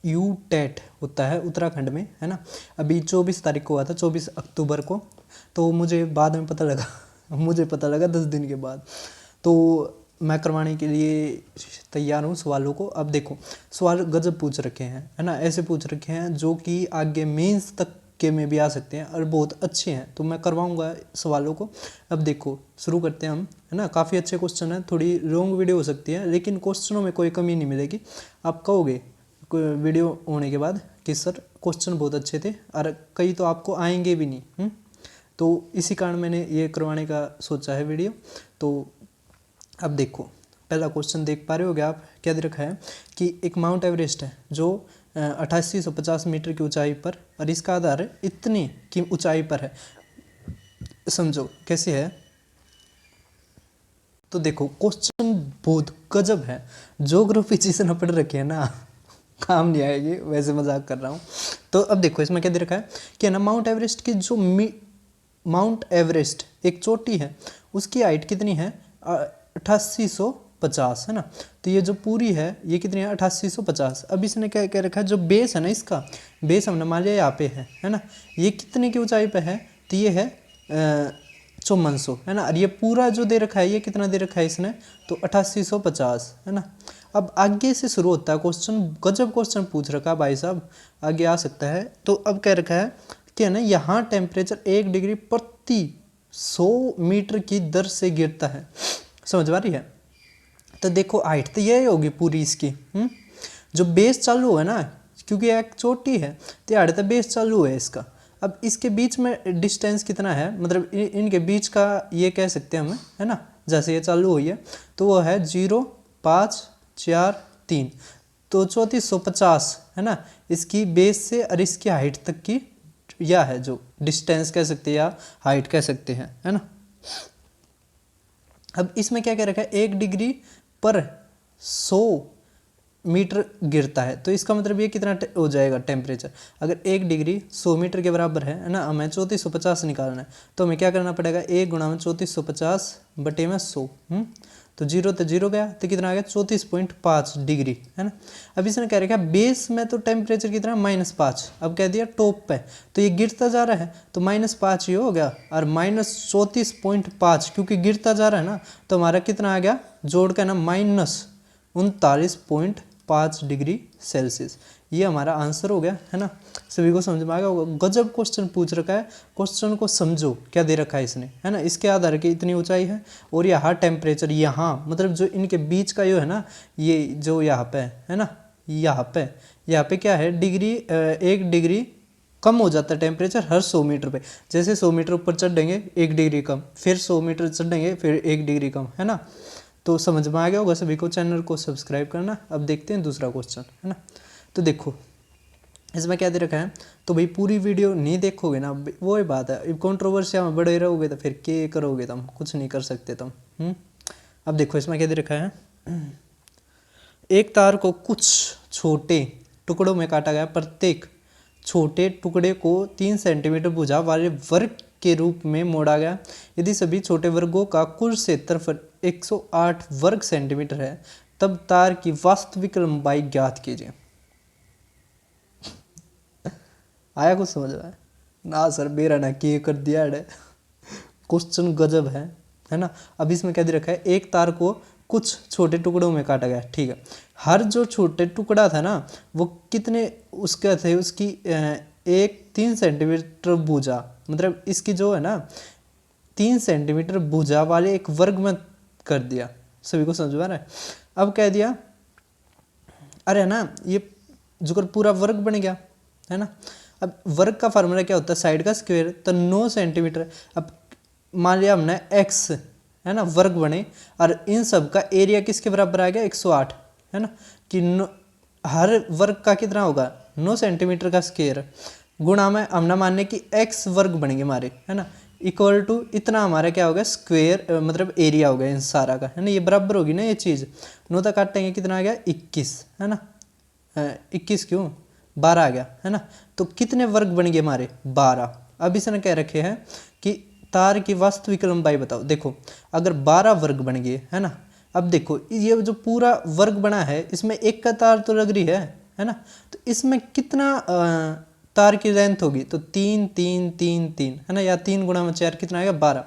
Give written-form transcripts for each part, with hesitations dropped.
You TET होता है उत्तराखंड में, है ना। अभी 24 तारीख को हुआ था, 24 अक्टूबर को। तो मुझे बाद में पता लगा मुझे पता लगा 10 दिन के बाद। तो मैं करवाने के लिए तैयार हूँ सवालों को। अब देखो सवाल गजब पूछ रखे हैं, है ना, ऐसे पूछ रखे हैं जो कि आगे मेंस तक के में भी आ सकते हैं और बहुत अच्छे हैं। तो मैं करवाऊंगा सवालों को। अब देखो शुरू करते हैं हम, है ना। काफ़ी अच्छे क्वेश्चन हैं, थोड़ी लॉन्ग वीडियो हो सकती है लेकिन क्वेश्चनों में कोई कमी नहीं मिलेगी। आप कहोगे वीडियो होने के बाद कि सर क्वेश्चन बहुत अच्छे थे और कई तो आपको आएंगे भी नहीं। तो इसी कारण मैंने ये करवाने का सोचा है वीडियो। तो अब देखो पहला क्वेश्चन देख पा रहे होगे आप, क्या दे रखा है कि एक माउंट एवरेस्ट है जो 8850 मीटर की ऊंचाई पर, और इसका आधार इतनी की ऊंचाई पर है। समझो कैसे है। तो देखो क्वेश्चन बहुत गजब है। ज्योग्राफी चीज़ें न पढ़ रखी है ना काम नहीं आएगी, वैसे मजाक कर रहा हूँ। तो अब देखो इसमें क्या दे रखा है कि ना माउंट एवरेस्ट की जो माउंट एवरेस्ट एक चोटी है उसकी हाइट कितनी है 8850, है ना। तो ये जो पूरी है ये कितनी है 8850। अब इसने क्या कह रखा है जो बेस है ना, इसका बेस हमने मान लिया यहाँ पे है ना। ये कितने की ऊंचाई पे है तो ये है 5400, है ना। और ये पूरा जो दे रखा है ये कितना दे रखा है इसने तो 8850, है ना। अब आगे से शुरू होता है क्वेश्चन, गजब क्वेश्चन पूछ रखा भाई साहब, आगे आ सकता है। तो अब कह रखा है कि है ना यहाँ टेम्परेचर 1 डिग्री प्रति 100 मीटर की दर से गिरता है। समझ आ रही है। तो देखो हाइट तो यही होगी पूरी इसकी, जो बेस चालू है ना, क्योंकि एक चोटी है तो हाइट तो बेस चालू है इसका। अब इसके बीच में डिस्टेंस कितना है, मतलब इनके बीच का ये कह सकते हैं हम, है ना। जैसे ये चालू हुई है तो वो है 0, 5, 4, 3, तो 3450, है ना। इसकी बेस से और इसकी हाइट तक की यह है जो डिस्टेंस कह सकते हैं या हाइट कह सकते हैं, है ना। अब इसमें क्या कह रखा है 1 डिग्री पर 100 मीटर गिरता है। तो इसका मतलब ये कितना हो जाएगा टेम्परेचर, अगर 1 डिग्री 100 मीटर के बराबर है ना। हमें 3450 निकालना है तो हमें क्या करना पड़ेगा 1 गुणा में 3450 बटे में 100। तो 0 तो 0 गया तो कितना आ गया 34.5 डिग्री, है ना। अब इसने कह रखा है बेस में तो टेम्परेचर कितना -5। अब कह दिया टॉप पे तो ये गिरता जा रहा है तो -5 ही हो गया, और -34.5 क्योंकि गिरता जा रहा है ना तो हमारा कितना आ गया जोड़ के ना -39.5 डिग्री सेल्सियस। ये हमारा आंसर हो गया, है ना। सभी को समझ में आ गया होगा। गजब क्वेश्चन पूछ रखा है, क्वेश्चन को समझो क्या दे रखा है इसने, है ना। इसके आधार की इतनी ऊंचाई है और यहाँ टेम्परेचर यहाँ मतलब जो इनके बीच का जो है ना, ये जो यहाँ पे है ना, यहाँ पे क्या है डिग्री 1 डिग्री कम हो जाता है टेम्परेचर हर 100 मीटर पे। जैसे 100 मीटर ऊपर चढ़ेंगे 1 डिग्री कम, फिर 100 मीटर चढ़ेंगे फिर 1 डिग्री कम, है ना। तो समझ में आ गया होगा सभी को। चैनल को सब्सक्राइब करना। अब देखते हैं दूसरा क्वेश्चन, है ना। तो देखो इसमें क्या दे रखा है, तो भाई पूरी वीडियो नहीं देखोगे ना, वो ही बात है। कंट्रोवर्सिया में बड़े रहोगे तो फिर क्या करोगे, तुम कुछ नहीं कर सकते तुम। अब देखो इसमें क्या दे रखा है, एक तार को कुछ छोटे टुकड़ों में काटा गया, प्रत्येक छोटे टुकड़े को 3 सेंटीमीटर भुजा वाले वर्ग के रूप में मोड़ा गया। यदि सभी छोटे वर्गों का कुल क्षेत्रफल 108 वर्ग सेंटीमीटर है तब तार की वास्तविक लंबाई ज्ञात कीजिए। आया कुछ समझ में ना सर, मेरा ना के कर दिया है। क्वेश्चन गजब है ना। अब इसमें क्या दे रखा है, एक तार को कुछ छोटे टुकड़ों में काटा गया, ठीक है। हर जो छोटे टुकड़ा था ना वो कितने उसके थे, उसकी 3 सेंटीमीटर भुजा, मतलब इसकी जो है ना 3 सेंटीमीटर भुजा वाले एक वर्ग में कर दिया। सभी को समझ में आ रहा है। अब कह दिया अरे ना ये जो पूरा वर्ग बन गया, है ना। अब वर्ग का फार्मूला क्या होता है, साइड का स्क्वायर, तो 9 सेंटीमीटर। अब मान लिया हमने x, है ना, वर्ग बने और इन सब का एरिया किसके बराबर आ गया 108, है ना। कि हर वर्ग का कितना होगा 9 सेंटीमीटर का स्क्वायर गुणा में हमने मानने की x वर्ग बनेंगे हमारे, है ना, इक्वल टू इतना हमारा क्या होगा स्क्वायर, मतलब एरिया हो गया इन सारा का, है ना। ये बराबर होगी ना ये चीज़, 9 तक काटेंगे कितना आ गया 21, है ना। 21 क्यों 12 आ गया, है ना। तो कितने वर्ग बन गए हमारे 12। अब इसने कह रखे हैं कि तार की वास्तविक लंबाई बताओ। देखो अगर 12 वर्ग बन गए, है ना। अब देखो ये जो पूरा वर्ग बना है इसमें एक का तार तो लग रही है ना। तो इसमें कितना तार की लेंथ होगी, तो 3 3 3 3 है ना, या 3 गुणा में 4 कितना आएगा 12।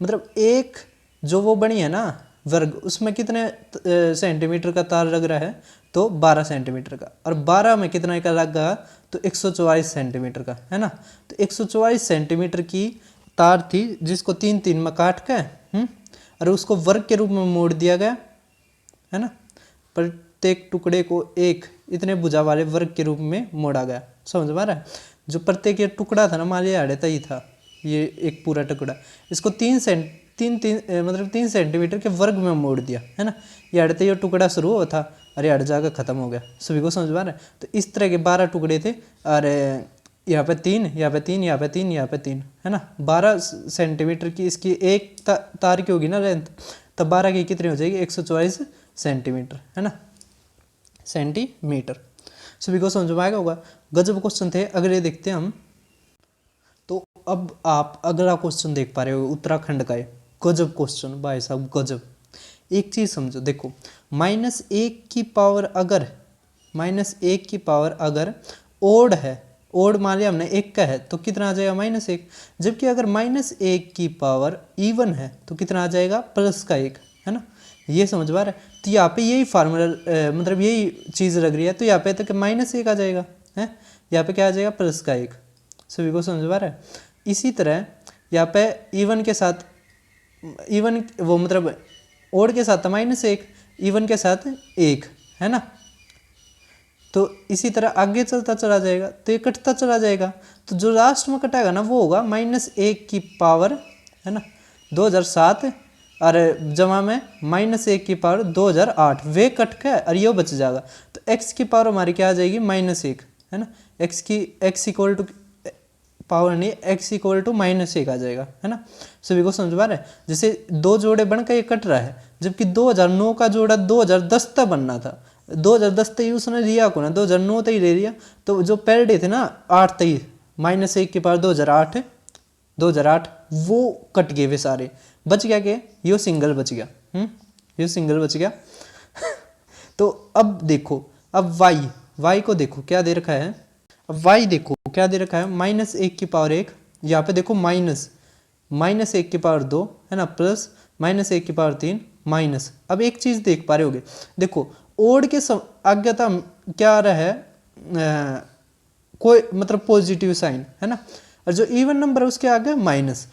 मतलब एक जो वो बनी है ना वर्ग, उसमें कितने सेंटीमीटर का तार लग रहा है, तो 12 सेंटीमीटर का। और 12 में कितना का लगा, तो 144 सेंटीमीटर का, है ना। तो 144 सेंटीमीटर की तार थी जिसको 3 3 में काट के और उसको वर्ग के रूप में मोड़ दिया गया, है ना। प्रत्येक टुकड़े को एक इतने भुजा वाले वर्ग के रूप में मोड़ा गया। समझ में आ रहा है। जो प्रत्येक ये टुकड़ा था ना, मान लिया आड़े तय था ये एक पूरा टुकड़ा, इसको 3 सेंटीमीटर के वर्ग में मोड़ दिया, है ना। ये आड़े तय टुकड़ा शुरू हुआ था और ये आड़े जाकर खत्म हो गया। सभी को समझ में आ रहा है। तो इस तरह के 12 टुकड़े थे और यहाँ पे 3, यहाँ पे 3, यहाँ पे 3, यहाँ पे 3, है ना। 12 सेंटीमीटर की इसकी एक तार की होगी ना लेंथ, तो 12 की कितनी हो जाएगी, 144 सेंटीमीटर, है ना, सेंटीमीटर। सभी को समझ में आएगा होगा। गजब क्वेश्चन थे। अगले देखते हैं हम। तो अब आप अगला क्वेश्चन देख पा रहे हो, उत्तराखंड का है। गजब क्वेश्चन भाई साहब, गजब। एक चीज समझो, देखो -1 की पावर अगर ओड है, ओड मान लिया हमने 1 का है, तो कितना आ जाएगा -1। जबकि अगर -1 की पावर इवन है तो कितना आ जाएगा, +1, है ना। ये समझ पा रहे हैं। तो यहाँ पे यही फार्मूला मतलब यही चीज़ लग रही है। तो यहाँ पे तक -1 आ जाएगा, है। यहाँ पे क्या आ जाएगा, +1। सभी को समझ पा रहा है। इसी तरह यहाँ पे इवन के साथ, इवन वो मतलब ओड के साथ -1, इवन के साथ 1, है ना। तो इसी तरह आगे चलता चला जाएगा तो ये कटता चला जाएगा। तो जो लास्ट में कटेगा ना वो होगा -1 की पावर, है ना, 2007 और जमा में -1 की पावर 2008, वे कट के और ये बच जाएगा। तो x की पावर हमारी क्या आ जाएगी, -1, है ना। x इक्वल टू पावर नहीं, x इक्वल टू -1 आ जाएगा, है ना। सभी को समझ पा रहे हैं। जैसे 2 जोड़े बनकर ये कट रहा है, जबकि 2009 का जोड़ा 2010 तक बनना था। 2010 तक उसने लिया को ना, 2009 तक ही ले लिया। तो जो पेरिड थे ना 8 तक, -1 की पावर 2008 वो कट गए वे सारे। बच गया के यो सिंगल बच गया, यो सिंगल बच गया। तो अब देखो, अब y को देखो क्या दे रखा है। अब y देखो क्या दे रखा है, -1 की पावर 1, यहाँ पे देखो -1 की पावर 2, है ना, प्लस -1 की पावर 3 माइनस। अब एक चीज देख पा रहे होगे, देखो ओड के आगे था क्या आ रहा है, कोई मतलब पॉजिटिव साइन, है ना। और जो इवन नंबर है उसके आगे माइनस।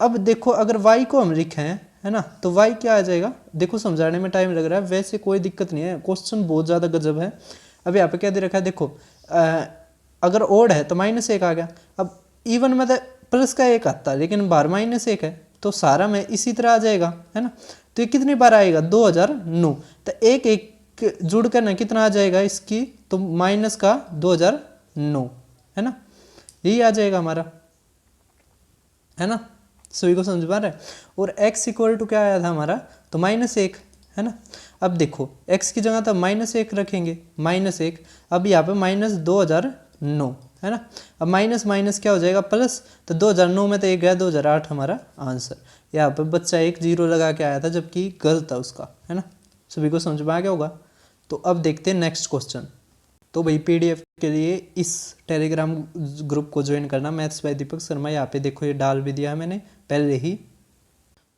अब देखो अगर y को हम लिखे हैं, है ना, तो y क्या आ जाएगा। देखो समझाने में टाइम लग रहा है, वैसे कोई दिक्कत नहीं है, क्वेश्चन बहुत ज़्यादा गजब है। अब यहाँ पे क्या दे रखा है, देखो अगर ओड है तो -1 आ गया। अब इवन में तो प्लस का 1 आता है, लेकिन बाहर -1 है, तो सारा में इसी तरह आ जाएगा, है ना। तो ये कितनी बार आएगा, 2009। तो एक एक जुड़ कर ना कितना आ जाएगा इसकी, तो -2009, है ना, यही आ जाएगा हमारा, है ना। सभी को समझ पा रहे हैं। और x इक्वल टू क्या आया था हमारा, तो -1, है ना। अब देखो x की जगह तो -1 रखेंगे, -1। अब यहाँ पे -2009, है ना। अब माइनस माइनस क्या हो जाएगा, प्लस। तो 2009 में तो एक गया, 2008 हमारा आंसर। यहाँ पे बच्चा 1 0 लगा के आया था, जबकि गलत था उसका, है ना। सभी को समझ में आ गया होगा। तो अब देखते हैं नेक्स्ट क्वेश्चन। तो भाई PDF के लिए इस टेलीग्राम ग्रुप को ज्वाइन करना, मैथ्स बाय दीपक शर्मा। यहाँ पे देखो ये डाल भी दिया है मैंने पहले ही।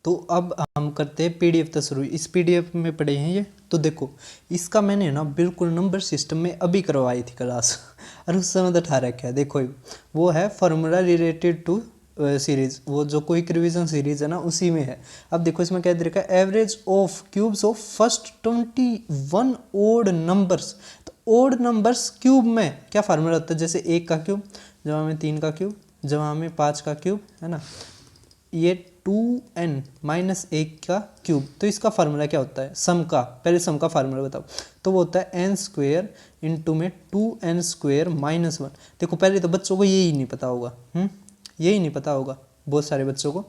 तो अब हम करते हैं PDF तो शुरू। इस PDF में पढ़े हैं ये। तो देखो इसका मैंने ना बिल्कुल नंबर सिस्टम में अभी करवाई थी क्लास और उस समय तो ठा रखा है। देखो वो है फार्मूला रिलेटेड टू सीरीज, वो जो क्विक रिवीजन सीरीज है ना उसी में है। अब देखो इसमें क्या दे रखा है, average of cubes of first 21 odd numbers. तो ओड नंबर्स क्यूब में क्या फार्मूला होता है, जैसे 1 का क्यूब जमा में 3 का क्यूब जमा में 5 का क्यूब, है ना। ये 2n माइनस 1 का क्यूब। तो इसका फार्मूला क्या होता है, सम का। पहले सम का फार्मूला बताओ। तो वो होता है n² इंटू में 2n² माइनस 1। देखो पहले तो बच्चों को यही नहीं पता होगा, यही नहीं पता होगा बहुत सारे बच्चों को।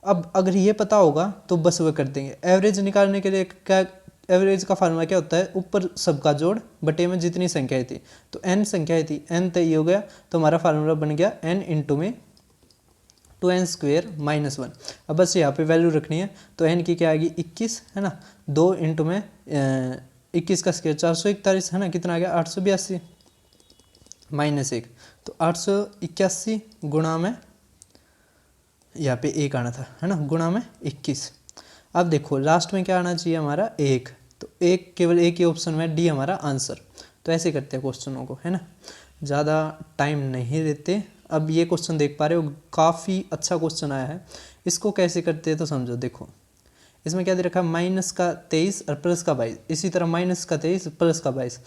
अब अगर ये पता होगा तो बस वो कर देंगे। एवरेज निकालने के लिए क्या, एवरेज का फार्मूला क्या होता है, ऊपर सबका जोड़ बटे में जितनी संख्याएं थी। तो n संख्याएं थी, n तय हो गया, तो हमारा फार्मूला बन गया n इंटू में 2n² माइनस 1। अब बस यहाँ पे वैल्यू रखनी है। तो n की क्या आएगी 21, है ना। 2 इंटू में 21 का स्क्वायर 441, है ना। कितना आ गया 882, -1, तो 881 गुणा में, यहाँ पे 1 आना था, है ना, गुणा में 21। अब देखो लास्ट में क्या आना चाहिए हमारा 1, तो एक, केवल एक ही ऑप्शन में डी हमारा आंसर। तो ऐसे करते हैं क्वेश्चनों को, है ना, ज़्यादा टाइम नहीं देते। अब ये क्वेश्चन देख पा रहे हो, काफ़ी अच्छा क्वेश्चन आया है। इसको कैसे करते हैं तो समझो। देखो इसमें क्या दे रखा है, -23 और +22, इसी तरह -23 +22,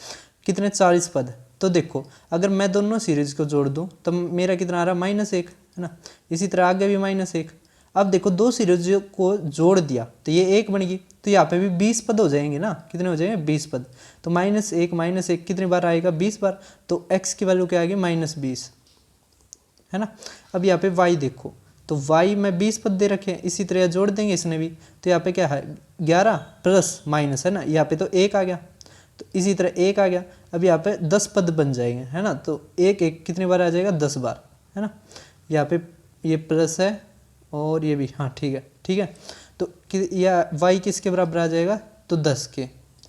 कितने 40 पद। तो देखो अगर मैं दोनों सीरीज को जोड़ दूं तो मेरा कितना आ रहा है, -1, है ना। इसी तरह आगे भी -1। अब देखो दो सीरीज को जोड़ दिया तो ये 1 बन गई, तो यहाँ पे भी 20 पद हो जाएंगे ना। कितने हो जाएंगे, 20 पद। तो -1 कितनी बार आएगा, 20 बार। तो x की वैल्यू क्या आएगी, -20, है ना। अब यहाँ पे y देखो, तो y में 20 पद दे रखे हैं, इसी तरह जोड़ देंगे इसने भी। तो यहाँ पे क्या है, 11 प्लस माइनस, है ना, यहाँ पे तो 1 आ गया, तो इसी तरह 1 आ गया। अब यहाँ पे 10 पद बन जाएंगे, है ना। तो 1 कितनी बार आ जाएगा, 10 बार, है ना। यहाँ पे ये प्लस है और ये भी, हाँ ठीक है, ठीक है। तो या y किसके बराबर आ जाएगा, तो 10 के,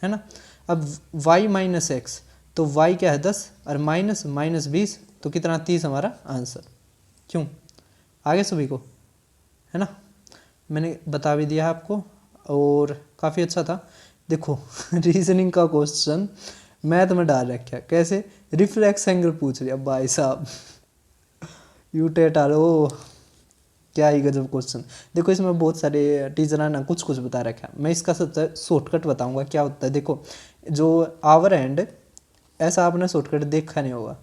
है ना। अब y - x, तो y क्या है 10 और -20, तो कितना 30 हमारा आंसर। क्यों, आगे सभी को, है ना, मैंने बता भी दिया आपको और काफ़ी अच्छा था। देखो रीजनिंग का क्वेश्चन मैथ में डाल रखा है, कैसे, रिफ्लेक्स एंगल पूछ लिया भाई साहब यूटेट आलो, क्या ही गजब क्वेश्चन। देखो इसमें बहुत सारे टीचर ने ना कुछ कुछ बता रखा है, मैं इसका सबसे शॉर्टकट बताऊंगा क्या होता है। देखो जो आवर एंड, ऐसा आपने शॉर्टकट देखा नहीं होगा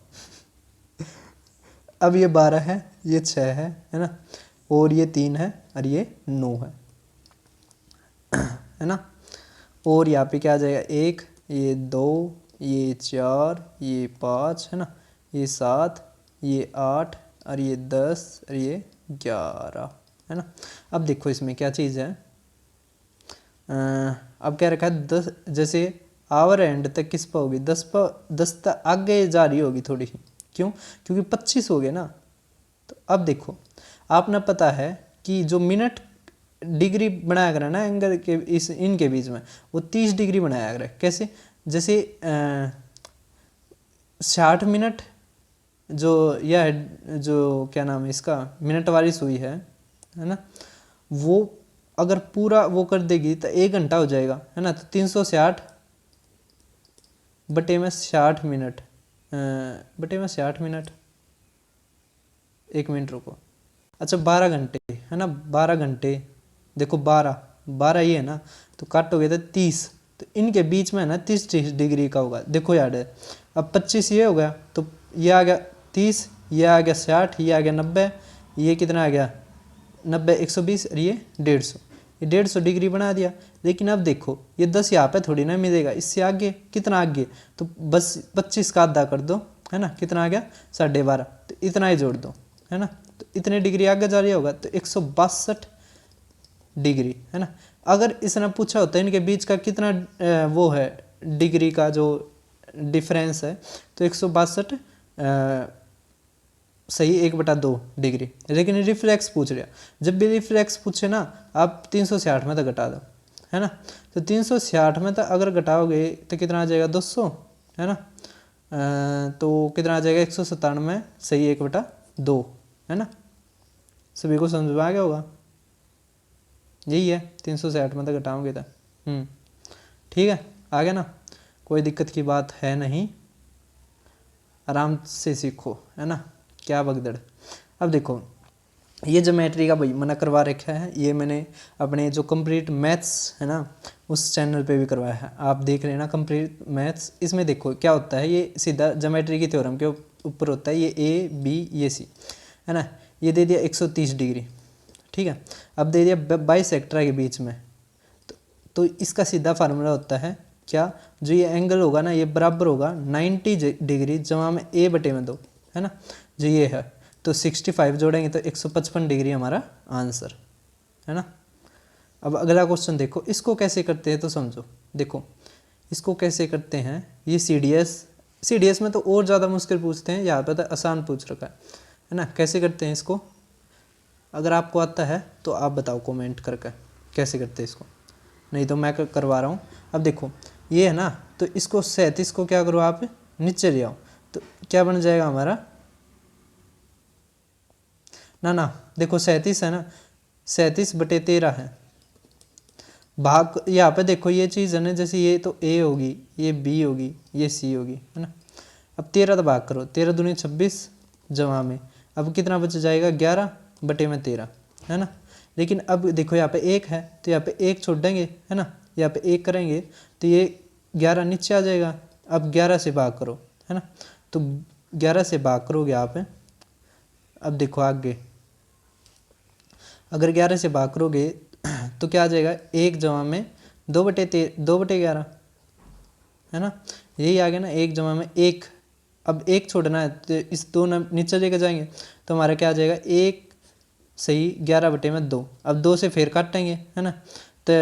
अब ये 12 है, ये 6 है ना, और ये 3 है और ये 9 है ना। और यहाँ पे क्या आ जाएगा, 1, ये 2, ये 4, ये 5, है ना, ये 7, ये 8 और ये 10 और ये 11, है ना। अब देखो इसमें क्या चीज़ है, अब क्या रखा है 10, जैसे आवर एंड तक किस पर होगी, 10 तक आगे जा रही होगी थोड़ी सी। क्यों, क्योंकि 25 हो गए ना। तो अब देखो आपने पता है कि जो मिनट डिग्री बनाया करा ना एंगल के इस इनके बीच में, वो 30 डिग्री बनाया करा। कैसे, जैसे 60 मिनट जो यह जो क्या नाम है इसका, मिनट वाली सुई है ना, वो अगर पूरा वो कर देगी तो 1 घंटा हो जाएगा, है ना। तो 360 बटे में 60 मिनट, बटे में 60 मिनट, 1 मिनट रुको, अच्छा 12 घंटे, है ना, 12 घंटे। देखो 12 ये है ना, तो काटोगे तो 30, तो इनके बीच में है ना 30 डिग्री का होगा। देखो यार, अब 25 ये हो गया, तो ये आ गया 30, ये आ गया 60, ये आ गया 90, ये कितना आ गया 90, 120 और ये 150, ये 150 डिग्री बना दिया। लेकिन अब देखो ये 10 यहाँ पे थोड़ी ना मिलेगा, इससे आगे कितना आगे, तो बस 25 का आधा कर दो, है ना, कितना आ गया 12.5, तो इतना ही जोड़ दो, है ना। तो इतने डिग्री आगे जा रहा होगा, तो 162 डिग्री, है ना। अगर इसने पूछा होता है इनके बीच का कितना वो है डिग्री का जो डिफरेंस है, तो 162 सही 1/2 डिग्री। लेकिन रिफ्लेक्स पूछ रहा, जब भी रिफ्लेक्स पूछे ना आप 360 में तो घटा दो, है ना। तो 360 में तो अगर घटाओगे तो कितना आ जाएगा 200, है ना। तो कितना आ जाएगा 197 सही 1/2, है ना। सभी को समझ में आ गया होगा, यही है 360 में तो घटाओगे तो ठीक है, आ गया ना, कोई दिक्कत की बात है नहीं, आराम से सीखो, है ना, क्या बगदड़। अब देखो ये ज्योमेट्री का भाई मना करवा रखा है, ये मैंने अपने जो कंप्लीट मैथ्स है ना उस चैनल पे भी करवाया है, आप देख लेना कंप्लीट मैथ्स। इसमें देखो क्या होता है, ये सीधा ज्योमेट्री की थ्योरम के ऊपर होता है, ये ए बी ये सी, है ना। ये दे दिया 130 डिग्री, ठीक है। अब दे दिया बाइसेक्टर के बीच में, तो इसका सीधा फार्मूला होता है क्या, जो ये एंगल होगा ना ये बराबर होगा 90 डिग्री जमा में a बटे में 2, है ना, जो ये है। तो 65 जोड़ेंगे तो 155 डिग्री हमारा आंसर, है ना। अब अगला क्वेश्चन देखो, इसको कैसे करते हैं तो समझो। देखो इसको कैसे करते हैं, ये CDS में तो और ज़्यादा मुश्किल पूछते हैं, यहाँ पर तो आसान पूछ रखा है ना। कैसे करते हैं इसको, अगर आपको आता है तो आप बताओ कमेंट करके कैसे करते हैं इसको, नहीं तो मैं करवा रहा हूँ। अब देखो ये है ना, तो इसको 37 को क्या करो आप नीचे ले आओ, तो क्या बन जाएगा हमारा, ना देखो 37 है ना, 37/13 है। भाग यहाँ पे देखो ये चीज़ है ना, जैसे ये तो ए होगी, ये बी होगी, ये सी होगी, है ना। अब 13 तो भाग करो, 13 दूनी 26 जमा में, अब कितना बच जाएगा 11/13, है ना। लेकिन अब देखो यहाँ पे एक है तो यहाँ पे एक छोड़ देंगे, है ना, यहाँ पे एक करेंगे तो ये 11 नीचे आ जाएगा। अब 11 से भाग करो, है ना, तो 11 से भाग करोगे आप। अब देखो आगे, अगर 11 से भाग करोगे तो क्या आ जाएगा, 1 जमा में 2/11, है ना, यही आ गया ना, 1 जमा में 1। अब 1 छोड़ना है तो इस 2 नीचे लेकर जाएंगे तो हमारा क्या आ जाएगा, 1 सही 11/2। अब 2 से फिर काटेंगे, है ना, तो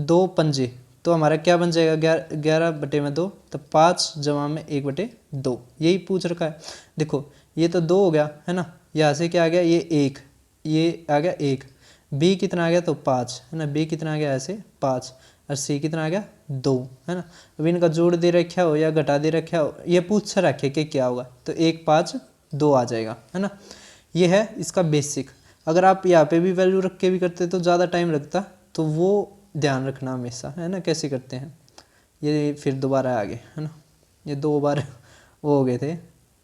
2 पंजे, तो हमारा क्या बन जाएगा 11/2, तो 5 जमा में 1/2, यही पूछ रखा है। देखो ये तो 2 हो गया, है ना, यहाँ से क्या आ गया, ये 1, ये आ गया 1, बी कितना आ गया तो 5, है ना, बी कितना आ गया ऐसे 5, और सी कितना आ गया 2, है ना। अब इनका जोड़ दे रखा हो या घटा दे रखा हो, ये पूछ रखे कि क्या होगा, तो 1 5 2 आ जाएगा, है ना। ये है इसका बेसिक। अगर आप यहाँ पे भी वैल्यू रख के भी करते तो ज़्यादा टाइम लगता, तो वो ध्यान रखना हमेशा, है ना, कैसे करते हैं। ये फिर दोबारा आ गए, है ना, ये 2 बार वो हो गए थे,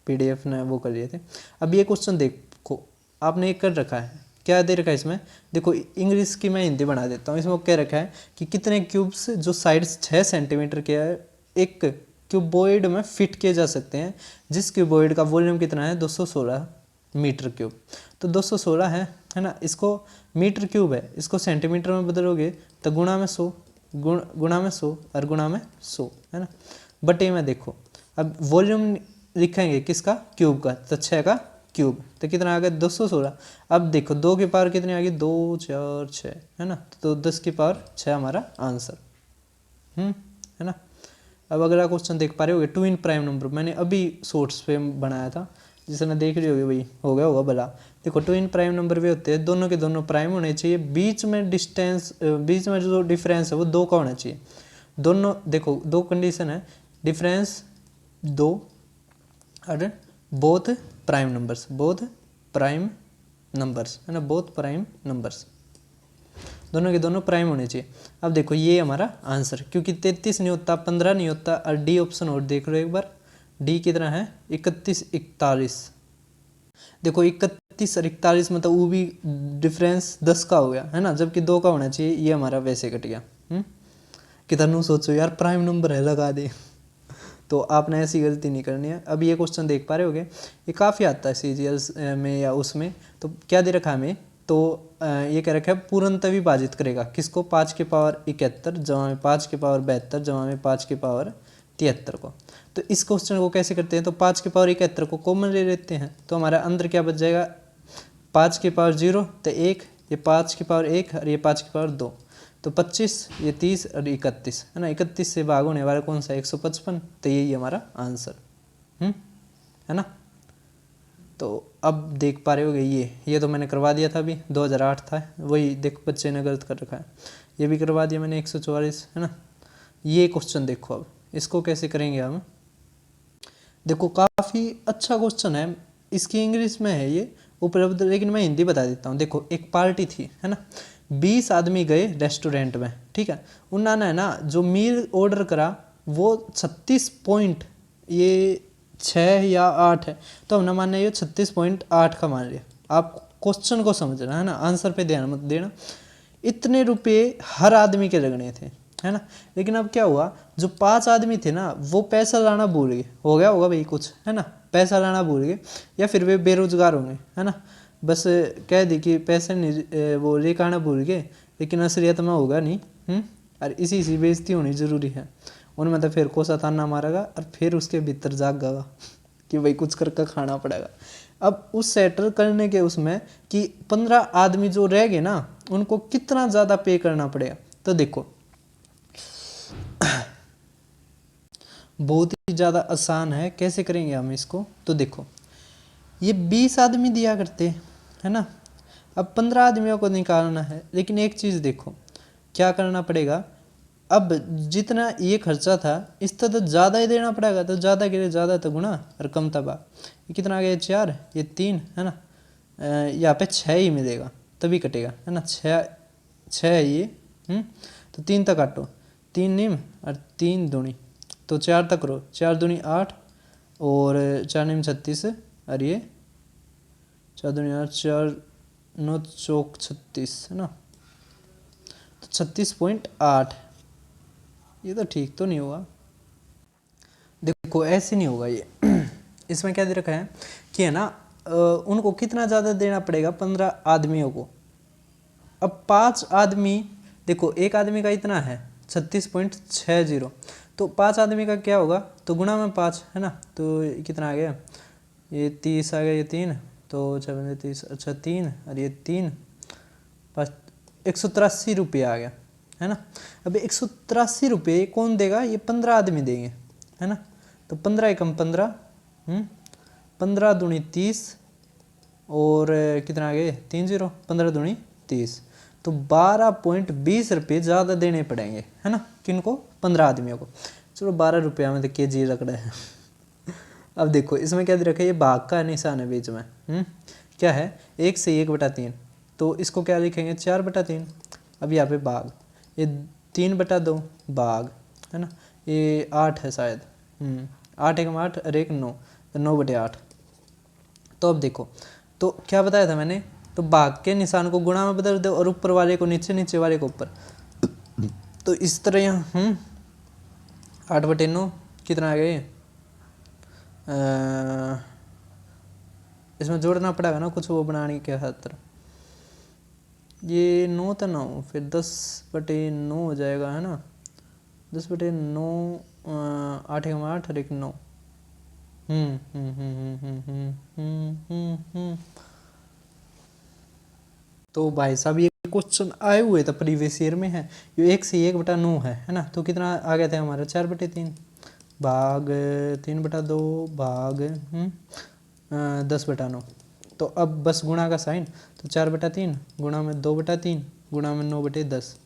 PDF ने वो कर लिए थे। अब ये क्वेश्चन देखो, आपने एक कर रखा है, क्या दे रखा है इसमें, देखो इंग्लिश की मैं हिंदी बना देता हूँ। इसमें क्या रखा है कि कितने क्यूब्स जो साइड्स 6 सेंटीमीटर के है एक क्यूबॉइड में फिट किए जा सकते हैं, जिस क्यूबॉइड का वॉल्यूम कितना है 216 मीटर क्यूब। तो 216 है ना, इसको मीटर क्यूब है, इसको सेंटीमीटर में बदलोगे तो गुणा में 100, गुणा में 100 और गुणा में 100, है ना, बटे में देखो। अब वॉल्यूम लिखेंगे किसका, क्यूब का, तो 6 का क्यूब, तो कितना आ गया 216। अब देखो 2 की पावर कितनी आ गई, 2 4 6, है ना, तो 10 की पावर 6 हमारा आंसर, है ना। अब अगला क्वेश्चन देख पा रहे होगे, ट्विन प्राइम नंबर, मैंने अभी शॉर्ट्स पे बनाया था, जिसने देख रही होगी भाई, हो गया होगा भला। देखो ट्विन प्राइम नंबर वे होते हैं, दोनों के दोनों प्राइम होने चाहिए, बीच में डिस्टेंस, बीच में जो डिफरेंस है वो 2 का होना चाहिए। दोनों देखो 2 कंडीशन है, डिफरेंस 2 और both prime numbers, both prime numbers, है ना, बोथ प्राइम नंबर्स, दोनों के दोनों प्राइम होने चाहिए। अब देखो ये हमारा आंसर, क्योंकि 33 नहीं होता, 15 नहीं होता, और डी ऑप्शन और देख लो एक बार, डी कितना है 31 41। देखो 31 और 41 मतलब वो भी डिफरेंस 10 का हो गया, है ना, जबकि 2 का होना चाहिए, ये हमारा वैसे कट गया। कितना सोचो यार, प्राइम नंबर है लगा दे तो आपने ऐसी गलती नहीं करनी है। अब ये क्वेश्चन देख पा रहे होगे, ये काफ़ी आता है CGL में या उसमें। तो क्या दे रखा है हमें, तो ये कह रखा है पूर्णतः विभाजित करेगा किसको, 5 की पावर 71 जमा में 5 की पावर 72 जमा में 5 की पावर 73 को। तो इस क्वेश्चन को कैसे करते हैं, तो 5 की पावर 71 को कॉमन ले लेते हैं, तो हमारा अंदर क्या बच जाएगा, 5 की पावर 0 तो 1, ये 5 की पावर 1 और ये 5 की पावर 2, तो 25, ये 30 और 31, है ना, 31 से भाग होने वाला कौन सा 155, तो यही हमारा आंसर, है ना। तो अब देख पा रहे होगे, ये तो मैंने करवा दिया था अभी, 2008 था, वही देखो बच्चे ने गलत कर रखा है, ये भी करवा दिया मैंने 144, है ना। ये क्वेश्चन देखो, अब इसको कैसे करेंगे हम, देखो काफ़ी अच्छा क्वेश्चन है, इसकी इंग्लिश में है ये उपलब्ध, लेकिन मैं हिंदी बता देता हूँ। देखो एक पार्टी थी, है ना, 20 आदमी गए रेस्टोरेंट में, ठीक है, उन्होंने ना जो मील ऑर्डर करा वो 36 पॉइंट, ये 6 या 8 है, तो हमने माना ये 36.8 का मान लिया। आप क्वेश्चन को समझना, है ना, आंसर पे ध्यान मत देना। इतने रुपए हर आदमी के लगने थे, है ना, लेकिन अब क्या हुआ, जो 5 आदमी थे ना वो पैसा लाना भूल गए, हो गया होगा भाई कुछ, है ना, पैसा लाना भूल गए, या फिर वे बेरोजगार होंगे, है ना, बस कह दी कि पैसे नहीं वो लेकर आना भूल गए, लेकिन असलियत में होगा नहीं। और इसी से बेइज्जती होनी जरूरी है, उनमें तो फिर कोसा ताना मारेगा और फिर उसके भीतर जागेगा कि भाई कुछ करके खाना पड़ेगा। अब उस सेटल करने के उसमें कि 15 आदमी जो रह गए ना उनको कितना ज़्यादा पे करना पड़ेगा, तो देखो बहुत ही ज़्यादा आसान है, कैसे करेंगे हम इसको, तो देखो ये 20 आदमी दिया करते है ना, अब 15 आदमियों को निकालना है, लेकिन एक चीज़ देखो क्या करना पड़ेगा, अब जितना ये खर्चा था इससे तो ज़्यादा ही देना पड़ेगा, तो ज़्यादा के लिए ज़्यादा तो गुणा और कम तबा। ये कितना आ गया, 4, ये 3 है ना, यहाँ पे 6 ही मिलेगा तभी कटेगा है ना, 6 है ये। तो 3 तक काटो, 3 निम और 3 दूनी, तो 4 तक करो, 4 दूनी 8 और 4 निम 36 और ये 4 दूनी 8, 4 9 चौक 36 है ना, तो 36.8। ये तो ठीक तो नहीं हुआ, देखो ऐसे नहीं होगा ये। इसमें क्या दे रखा है कि है ना, उनको कितना ज़्यादा देना पड़ेगा, 15 आदमियों को। अब 5 आदमी, देखो एक आदमी का इतना है 36.60, तो 5 आदमी का क्या होगा, तो गुणा में 5 है ना, तो कितना आ गया, ये 30 आ गया, ये 3 तो 6 30, अच्छा 3 और ये 3 5, 183 रुपये आ गया है ना। अब 183 रुपये कौन देगा, ये 15 आदमी देंगे है ना, तो 15 एकम 15, 15 दूनी 30 और कितना आ गए 30, 15 दूनी 30, तो 12.20 रुपये ज़्यादा देने पड़ेंगे है ना, किनको, 15 आदमियों को। चलो 12 रुपया में तो के जी रख रहे हैं। अब देखो इसमें क्या दे रखा है, ये भाग का निशान है बीच में, क्या है, 1 से 1/3, तो इसको क्या लिखेंगे, 4/3। अब यहाँ पे भाग, ये 3/2 भाग है ना, ये 8 है शायद, 8 एकम 8 और 1 9, तो 9/8। तो अब देखो, तो क्या बताया था मैंने, तो भाग के निशान को गुणा में बदल दो और ऊपर वाले को नीचे, नीचे वाले को ऊपर। तो इस तरह यहाँ 8/9 कितना आ गया, इसमें जोड़ना पड़ेगा ना कुछ वो बनाने के खातिर, ये 9 तो 9, फिर 10/9 हो जाएगा है ना, 10/9, 8 एकम 8 और 1 9। तो भाई साहब ये क्वेश्चन आए हुए थे प्रीवियस ईयर में है, ये 1 से 1/9 है ना, तो कितना आ गया था हमारा, 4/3 भाग 3/2 भाग 10/9। तो अब बस गुणा का साइन, तो 4/3 गुणा में 2/3 गुणा में 9/10।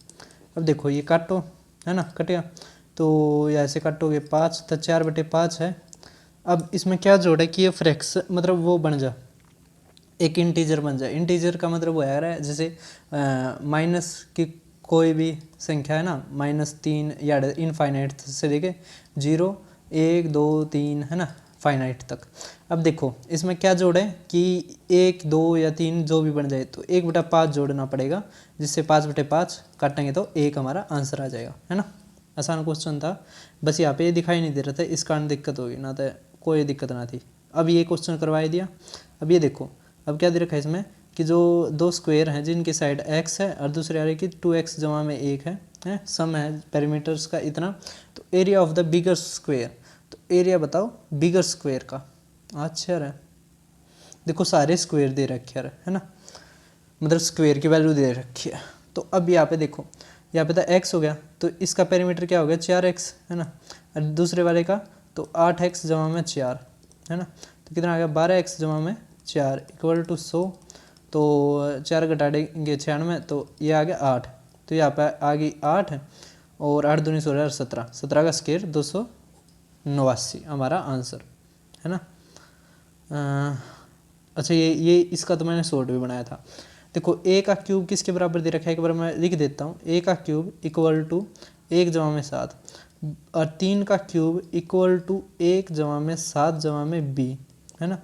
अब देखो ये काटो है ना, कटेगा, तो यहाँ से काटोगे 5, तो 4/5 है। अब इसमें क्या जोड़ है कि ये फ्रैक्शन मतलब वो बन जा, एक इंटीजर बन जाए। इंटीजर का मतलब वो है जैसे माइनस की कोई भी संख्या है ना, -3 या इनफाइनाइट से लेके 0 1 2 3 है ना, फाइनाइट तक। अब देखो इसमें क्या जोड़े कि 1 2 या 3 जो भी बन जाए, तो 1/5 जोड़ना पड़ेगा, जिससे 5/5 काटेंगे तो 1 हमारा आंसर आ जाएगा है ना। आसान क्वेश्चन था, बस यहाँ पे ये दिखाई नहीं दे रहा था, इस कारण दिक्कत होगी, ना तो कोई दिक्कत ना थी। अब ये क्वेश्चन करवा दिया। अब ये देखो, अब क्या दे रखा है इसमें कि जो दो स्क्वायर हैं जिनकी साइड x है और दूसरे वाले की 2x जमा में 1 है, सम है पेरीमीटर्स का इतना, तो area of the bigger square, तो एरिया बताओ बिगर स्क्वायर का। अच्छा है, देखो सारे स्क्वायर दे रखे है ना, मतलब स्क्वायर की वैल्यू दे रखी है। तो अब यहाँ पे देखो, यहाँ पे तो x हो गया, तो इसका पेरीमीटर क्या हो गया 4x है ना, और दूसरे वाले का तो 8x जमा में 4 है ना, तो कितना आ गया 12x जमा में 4 इक्वल टू 100, तो 4 घटा देंगे 96, तो ये आ गया 8, तो यहाँ पे आ गई 8 और 8 दूनी 16 17, 17 का स्क्वायर 289 हमारा आंसर है ना। अच्छा ये इसका तो मैंने शॉर्ट भी बनाया था। देखो a का क्यूब किसके बराबर दे रखा है, एक बार मैं लिख देता हूँ, a का क्यूब इक्वल टू 1 जमा में 7 और 3 का क्यूब इक्वल टू 1 जमा में 7 जमा में b है ना,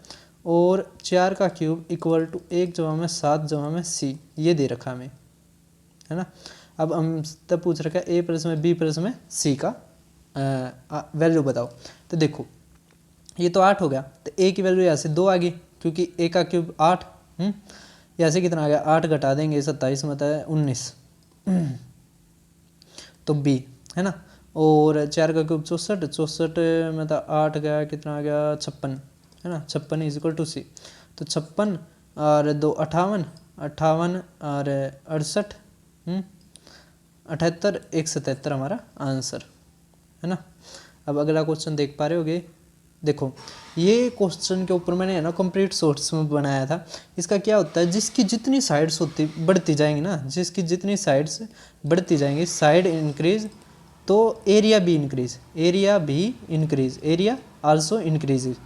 और 4 का क्यूब इक्वल टू 1 जमा में 7 जमा में c, ये दे रखा हमें है ना। अब हम तब पूछ रखा है a प्लस में b प्लस में c का वैल्यू बताओ। तो देखो ये तो 8 हो गया, तो a की वैल्यू यहाँ से 2 आ गई, क्योंकि a का क्यूब 8, यहाँ से कितना आ गया 8 घटा देंगे 27 मतलब है 19, तो b है ना, और 4 का क्यूब 64, 64 में तो 8 गया, कितना आ गया 56 है ना, 56 इज इक्वल टू c, तो 56 और 2 58, 58 और 68 78, 177 हमारा आंसर है ना। अब अगला क्वेश्चन देख पा रहे होगे, देखो ये क्वेश्चन के ऊपर मैंने है ना कंप्लीट शॉर्ट्स में बनाया था। इसका क्या होता है, जिसकी जितनी साइड्स होती बढ़ती जाएंगी ना, जिसकी जितनी साइड्स बढ़ती जाएंगी, साइड इंक्रीज तो एरिया भी इंक्रीज, एरिया आल्सो इंक्रीजेज।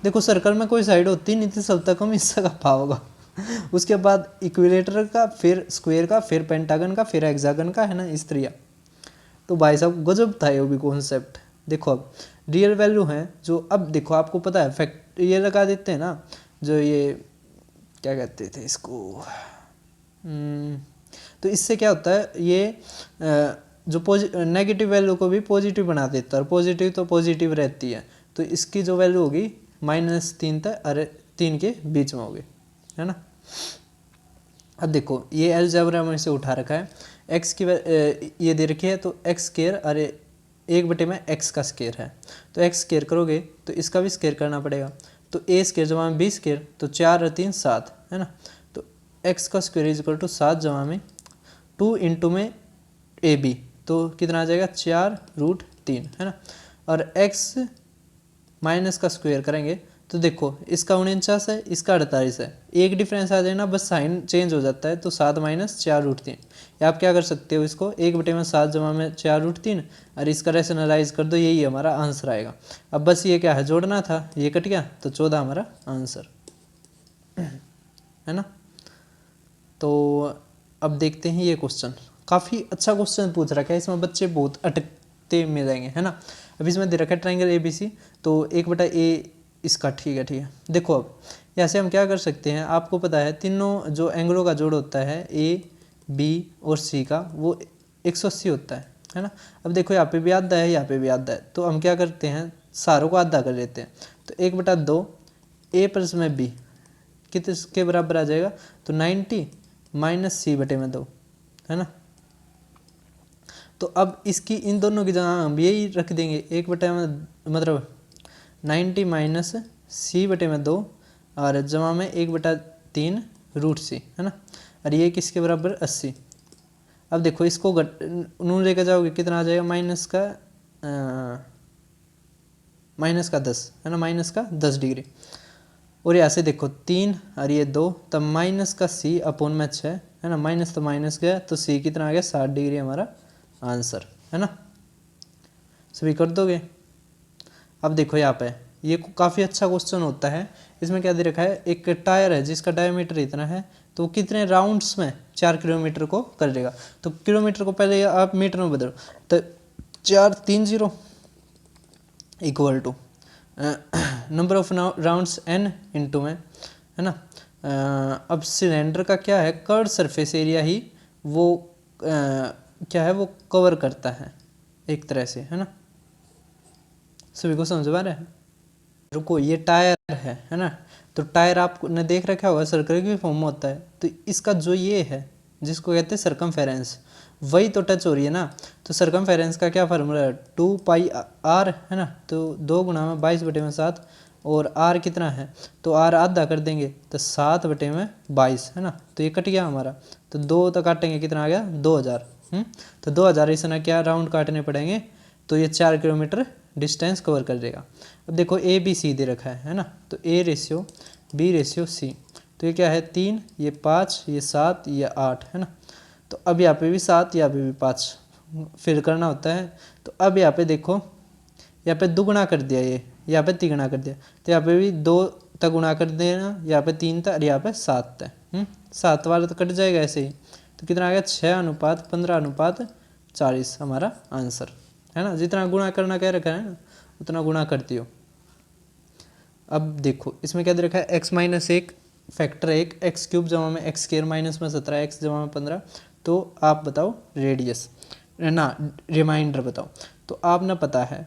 देखो सर्कल में कोई साइड होती नहीं थी, सब तक हम हिस्सा का पा होगा। उसके बाद इक्विलेटर का, फिर स्क्वायर का, फिर पेंटागन का, फिर हेक्सागन का, है ना, इस तरह। तो भाई साहब गजब था ये भी कॉन्सेप्ट। देखो अब रियल वैल्यू है जो, अब देखो आपको पता है फैक्ट ये लगा देते हैं ना, जो ये क्या कहते थे इसको, तो इससे क्या होता है ये जो नेगेटिव वैल्यू को भी पॉजिटिव बना देता है, और पॉजिटिव तो पॉजिटिव रहती है। तो इसकी जो वैल्यू होगी -3 तक, अरे 3 के बीच में होगी, है ना। अब देखो ये अलजेब्रा में से उठा रखा है, एक्स की ये दे रखी है, तो एक्स स्क्वायर, अरे 1/x का स्क्वायर है, तो एक्स स्क्वायर करोगे तो इसका भी स्क्वायर करना पड़ेगा। तो ए स्क्वायर जमा में बी स्क्वायर, तो 4 और 3 7, है ना। तो एक्स का स्क्वायर इज इक्वल टू 7 जमा में 2 इंटू में ए बी, तो कितना आ जाएगा 4√3, है ना। और एक्स माइनस का स्क्वायर करेंगे तो देखो इसका 49 है, इसका 48 है, एक डिफरेंस आ जाए ना, बस साइन चेंज हो जाता है। तो 7 - 4√3, या आप क्या कर सकते हो इसको 1/7 जमा में 4√3, और इसका रेशनलाइज कर दो, यही हमारा आंसर आएगा। अब बस ये क्या है, जोड़ना था, ये कट गया, तो 14 हमारा आंसर, है ना। तो अब देखते हैं ये क्वेश्चन, काफ़ी अच्छा क्वेश्चन पूछ रखा है, इसमें बच्चे बहुत अटकते मिल जाएंगे, है ना। अब इसमें दे रखा है ट्राइंगल ABC, तो 1/a इसका, ठीक है। देखो अब यहाँ से हम क्या कर सकते हैं, आपको पता है तीनों जो एंगलों का जोड़ होता है A, B और C का, वो 180 होता है ना। अब देखो यहाँ पे भी आधा है, यहाँ पे भी आधा है, तो हम क्या करते हैं सारों को आधा कर लेते हैं। तो 1/2 A + B किसके बराबर आ जाएगा, तो 90 - C/2, है ना। तो अब इसकी इन दोनों की जगह हम यही रख देंगे, 1/, मतलब 90 - C/2 और जमा में 1/3√C, है ना। और ये किसके बराबर 80। अब देखो इसको नून लेकर जाओगे कितना आ जाएगा, -10, है ना, -10 डिग्री। और यहाँ से देखो 3 और ये 2, तब -C/6, है ना, माइनस तो माइनस गया, तो C कितना आ गया 60 डिग्री हमारा आंसर, है ना। सभी कर दोगे। अब देखो यहाँ पे ये काफ़ी अच्छा क्वेश्चन होता है, इसमें क्या दे रखा है, एक टायर है जिसका डायमीटर इतना है, तो वो कितने राउंड्स में 4 किलोमीटर को कर लेगा। तो किलोमीटर को पहले आप मीटर में बदलो, तो 430 equal to number of rounds n into में, है ना। अब सिलेंडर का क्या है, कर्व सरफेस एरिया ही वो क्या है, वो कवर करता है एक तरह से, है ना। सभी को समझ में आ रहा है। रुको ये टायर है ना, तो टायर आपने देख रखा होगा सर्कल के फॉर्म में होता है, तो इसका जो ये है जिसको कहते हैं सरकमफेरेंस, वही तो टच हो रही है ना। तो सरकमफेरेंस का क्या फार्मूला है, 2πr, है ना। तो 2 × 22/7, और r कितना है, तो r आधा कर देंगे तो 7/22, है ना। तो ये कट गया हमारा, तो 2 तो काटेंगे, कितना आ गया 2000। तो 2000 इसना क्या राउंड काटने पड़ेंगे, तो ये 4 किलोमीटर डिस्टेंस कवर कर देगा। अब देखो ABC दे रखा है ना, तो A/B/C, तो ये क्या है 3, ये 5, ये 7, ये 8, है ना। तो अब यहाँ पे भी 7, यहाँ पे भी 5 फिर करना होता है। तो अब यहाँ पे देखो, यहाँ पे दुगुना कर दिया, ये यहाँ पे तिगुना कर दिया, तो यहाँ पे भी 2 तक गुणा कर देना, यहाँ पे 3 था और यहाँ पे 7 था। 7 वाला तो कट जाएगा ऐसे ही, तो कितना आ गया 6:15:40 हमारा आंसर, है ना। जितना गुणा करना कह रखा है ना, उतना गुणा करती हो। अब देखो इसमें क्या दे रखा है, x-1 फैक्टर 1, x³ जमा में x² माइनस में 17, x जमा में 15। तो आप बताओ रेडियस ना, रिमाइंडर बताओ। तो आप ना पता है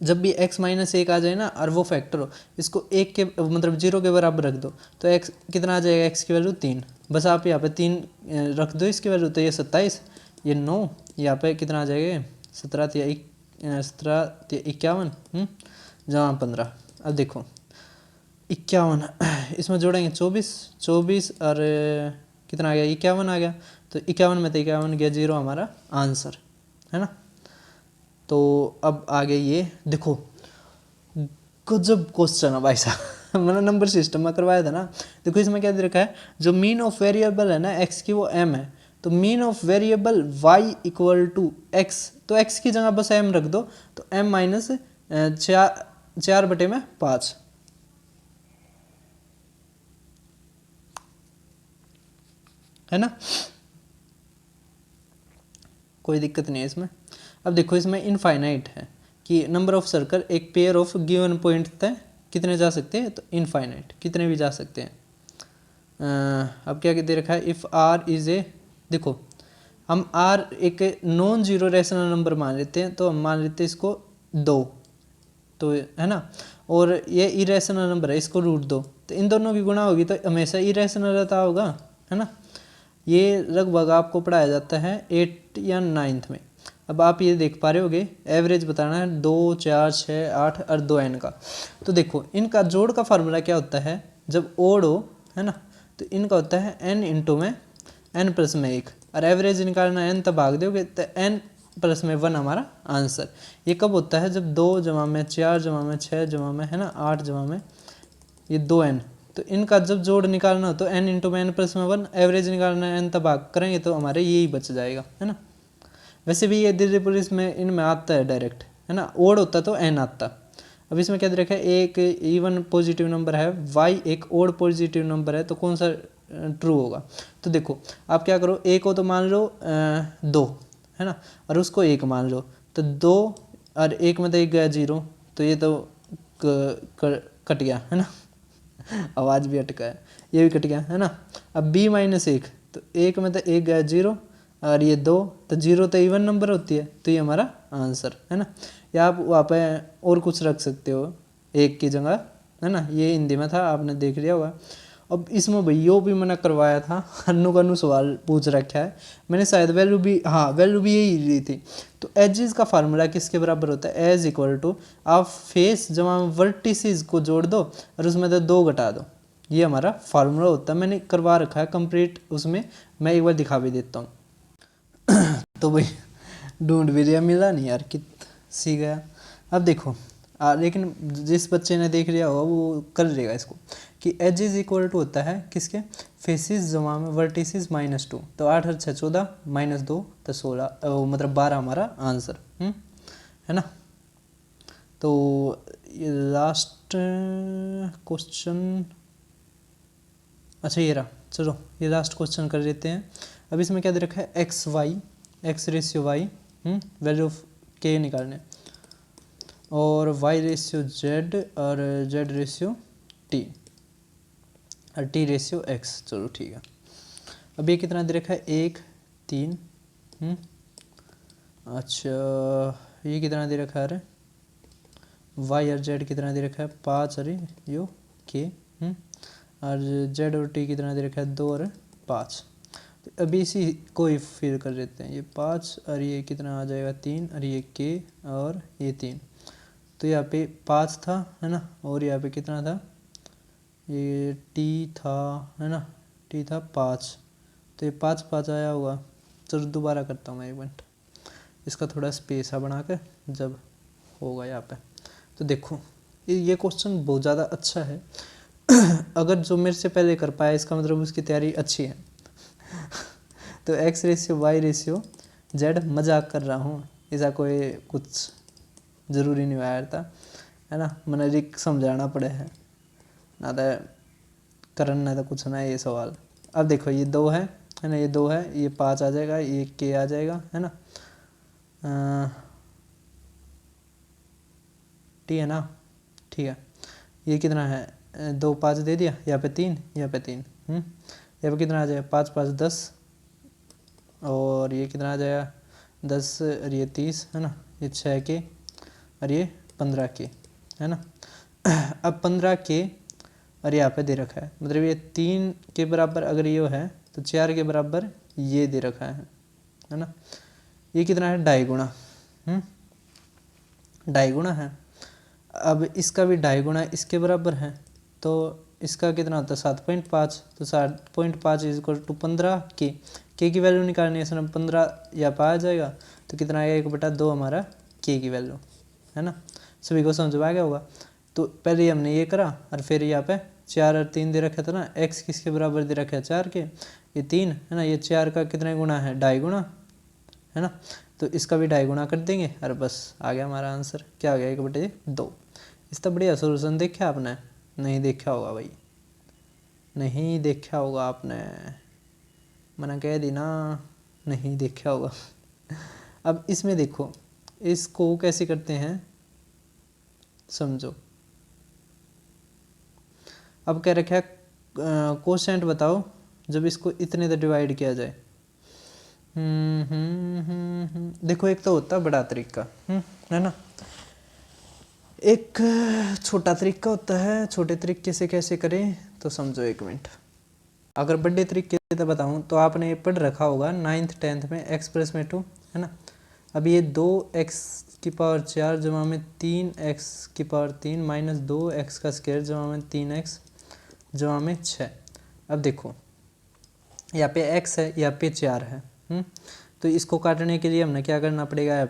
जब भी x-1 आ जाए ना और वो फैक्टर हो, इसको 1 के मतलब 0 के बराबर रख दो, तो x कितना आ जाएगा, x की वैल्यू 3, बस आप यहाँ पे 3 रख दो इसकी वैल्यू, तो ये 27, ये 9, यहाँ पे कितना आ जाएगा 17×51 जमा 15। अब देखो 51 इसमें जोड़ेंगे 24 और कितना आ गया 51 आ गया, तो 51 में तो 51 गया 0 हमारा आंसर, है ना। तो अब आगे ये देखो गजब क्वेश्चन है भाई साहब, मैंने नंबर सिस्टम में करवाया था ना। देखो इसमें क्या दे रखा है, जो मीन ऑफ वेरिएबल है ना x की वो m है, तो mean of variable y equal to x, तो x की जगह बस m रख दो, तो m माइनस 4/5 है ना, कोई दिक्कत नहीं है इसमें। अब देखो इसमें इनफाइनाइट है कि नंबर ऑफ सर्कल एक पेयर ऑफ गिवन पॉइंट तक कितने जा सकते हैं, तो इनफाइनाइट कितने भी जा सकते हैं। अब क्या दे रखा है, इफ़ आर इज ए, देखो हम आर एक नॉन जीरो रेशनल नंबर मान लेते हैं, तो हम मान लेते हैं इसको 2, तो है ना, और ये इरेशनल नंबर है, इसको √2, तो इन दोनों की गुणा होगी तो हमेशा इरेशनल रहता होगा, है ना। ये लगभग आपको पढ़ाया जाता है 8 या 9th में। अब आप ये देख पा रहे होगे एवरेज बताना है 2, 4, 6, 8 और 2n का। तो देखो इनका जोड़ का फार्मूला क्या होता है, जब ओड हो, है ना, तो इनका होता है n इंटू में n प्लस में 1, और एवरेज निकालना n तब भाग दोगे तो n प्लस में 1 हमारा आंसर। ये कब होता है, जब 2 जमा में 4 जमा में 6 जमा में, है ना, 8 जमा में ये 2n, तो इनका जब जोड़ निकालना हो तो n इंटू में n प्लस में 1, एवरेज निकालना है n तब भाग करेंगे तो हमारे यही बच जाएगा, है ना। वैसे भी ये धीरे पुलिस में इनमें आता है डायरेक्ट, है ना, ओड होता तो n आता। अब इसमें क्या दे रखा है, एक इवन पॉजिटिव नंबर है, y एक ओड पॉजिटिव नंबर है, तो कौन सा ट्रू होगा। तो देखो आप क्या करो, एक को तो मान लो 2, है ना, और उसको 1 मान लो, तो 2 और 1 में तो 1 गया 0, तो ये तो कट गया, है ना आवाज़ भी अटका है, ये भी कट गया, है ना। अब b माइनस 1, तो 1 में तो 1 गया 0, और ये 2, तो 0 तो इवन नंबर होती है, तो ये हमारा आंसर, है ना। या आप वहाँ पे और कुछ रख सकते हो 1 की जगह, है ना, ये हिंदी में था आपने देख लिया होगा। अब इसमें भैया भी मैंने करवाया था, अनु सवाल पूछ रखा है मैंने, शायद वैल्यू भी, हाँ वैल्यू भी यही ली थी। तो एजेस का फार्मूला किसके बराबर होता है, एज इक्वल टू आप फेस जमा वर्टिसेस को जोड़ दो और उसमें तो 2 घटा दो, ये हमारा फार्मूला होता है। मैंने करवा रखा है कंप्लीट, उसमें मैं एक बार दिखा भी देता हूँ तो भाई ढूंढ भी लिया, मिला नहीं यार, सी गया। अब देखो लेकिन जिस बच्चे ने देख लिया होगा वो कर लेगा इसको, कि एज इज इक्वल टू होता है किसके, फेसिस जमा में वर्टिसेस -2, तो 8 और 6 14 -2 तो 16, मतलब 12 हमारा आंसर, है ना। तो ये लास्ट क्वेश्चन, अच्छा ये रहा, चलो ये लास्ट क्वेश्चन कर लेते हैं। अब इसमें क्या दे रखा है, x y, x ratio y, value of के निकालने, और y रेशियो z और z रेशियो t और t रेशियो x, चलो ठीक है। अब ये कितना दे रखा है, 1 3, अच्छा ये कितना दे रखा है, अरे y और z कितना दे रखा है, 5, अरे यो k, और z और t कितना दे रखा है, 2 और 5। तो अभी इसी को ही फिर कर लेते हैं, ये 5 और ये कितना आ जाएगा 3, और ये k और ये 3, तो यहाँ पे 5 था, है ना, और यहाँ पे कितना था, ये t था, है ना, t था 5, तो ये 5 5 आया होगा। चलो दोबारा करता हूँ मैं 1 मिनट, इसका थोड़ा स्पेस बना कर जब होगा यहाँ पे। तो देखो ये क्वेश्चन बहुत ज़्यादा अच्छा है अगर जो मेरे से पहले कर पाया इसका मतलब उसकी तैयारी अच्छी है तो x ratio y ratio z, मजाक कर रहा हूँ, ऐसा कोई कुछ ज़रूरी नहीं आया था, है ना, मैंने रिक समझाना पड़े है ना, तो करना तो कुछ ना ये सवाल। अब देखो ये 2 है ना, ये 2 है, ये 5 आ जाएगा, ये k आ जाएगा, है ना, ठीक है ना, ठीक है। ये कितना है, 2 5 दे दिया, यहाँ पे 3, यहाँ पे 3, यहाँ पे कितना आ जाएगा, 5 5 10, और ये कितना आ जाएगा 10, और ये 30, है ना, ये 6 के और ये 15 के, है ना अब 15 के और यहाँ पे दे रखा है, मतलब ये 3 के बराबर अगर ये है तो 4 के बराबर ये दे रखा है ना। ये कितना है, 2.5 गुना, 2.5 गुना है। अब इसका भी 2.5 गुना इसके बराबर है, तो इसका कितना होता है 7.5, तो 7.5 इज इक्वल टू 15 के की वैल्यू निकालनी है, इसमें 15 यहाँ पर आ जाएगा, तो कितना आएगा 1/2 हमारा के की वैल्यू, है ना। सभी को समझ में आ गया होगा। तो पहले हमने ये करा और फिर यहाँ पे 4 और 3 दे रखा था ना, x किसके बराबर दे रखा है 4 के, ये 3 है ना, ये 4 का कितने गुना है, 2.5 गुना है ना, तो इसका भी 2.5 गुना कर देंगे और बस आ गया हमारा आंसर, क्या आ गया 1/2। इसका बढ़िया सोल्यूशन देखा आपने, नहीं देखा होगा भाई, नहीं देखा होगा आपने, मैंने कह दी ना, नहीं देखा होगा। अब इसमें देखो, इसको कैसे करते हैं समझो। अब कह रखा है कोशेंट बताओ जब इसको इतने से डिवाइड किया जाए। देखो एक तो होता है बड़ा तरीका, है ना, एक छोटा तरीका होता है। छोटे तरीके से कैसे करें तो समझो, 1 मिनट। अगर बड़े तरीके से बताऊं तो आपने ये पढ़ रखा होगा 9th 10th में x + में 2, है ना। अब ये 2x⁴ जमा में 3x⁴ माइनस 2x² जमा में 3x जमा में 6। अब देखो यहाँ पे x है, यहाँ पे 4 है, तो इसको काटने के लिए हमने क्या करना पड़ेगा, यहाँ